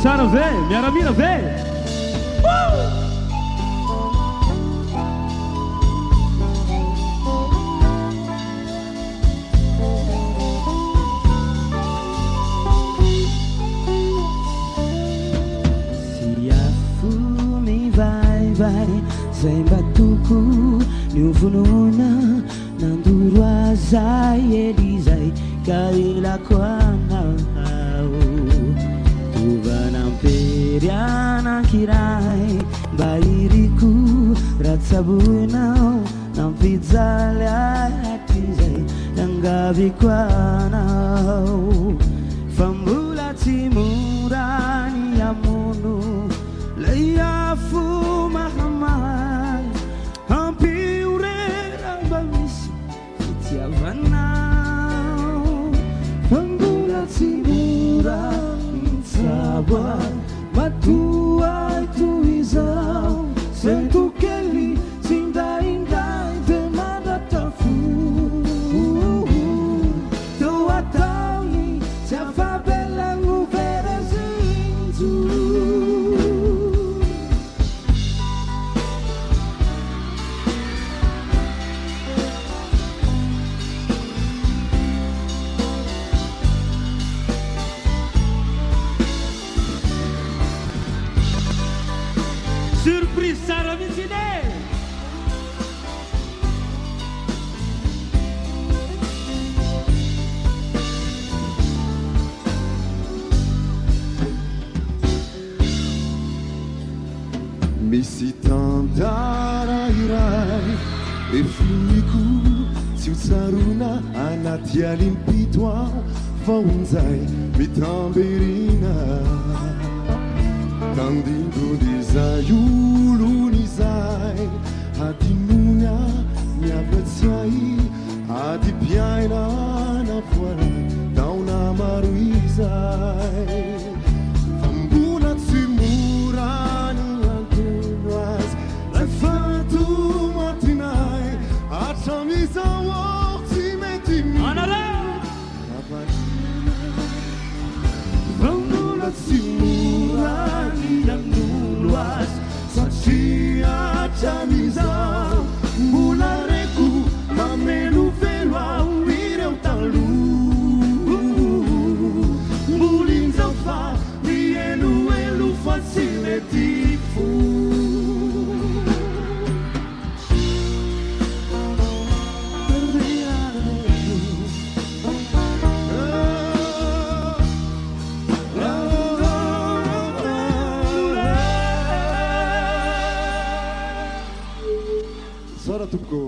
Tsara ve, miaramila ve. Siafumi vai zay mbatuku niuvununa nanduru azay elizay kailako anao Anakirai bairiku ratsabunau nampijaly atizay nangavi kwanao fambola tsy mora ny amono lay afo mahamay ampiorera mba misy fitiavanao fambola tsy mora mitsabo Matua tuizao Sento keli Sindai-indai Demanda tafu Tua tauni Se a favela Nguvera zinzu Surprise Sara Mitsine. Misy tantara iray efiniko tsy ho tsarona anaty alimpito aho fa onjay mitamberina tandindrodizay olon'izay adinonya miapatsiay ady piaina navoara taona maro izay fambola tsy mora ny antono azy lay fatomatinay atramizao aho tsy mety fambola tsy mora Satria chamizao Mula reku Mamelu velwa Wireu talu Mulin zafa Mielu elu facile tifu Sara tuko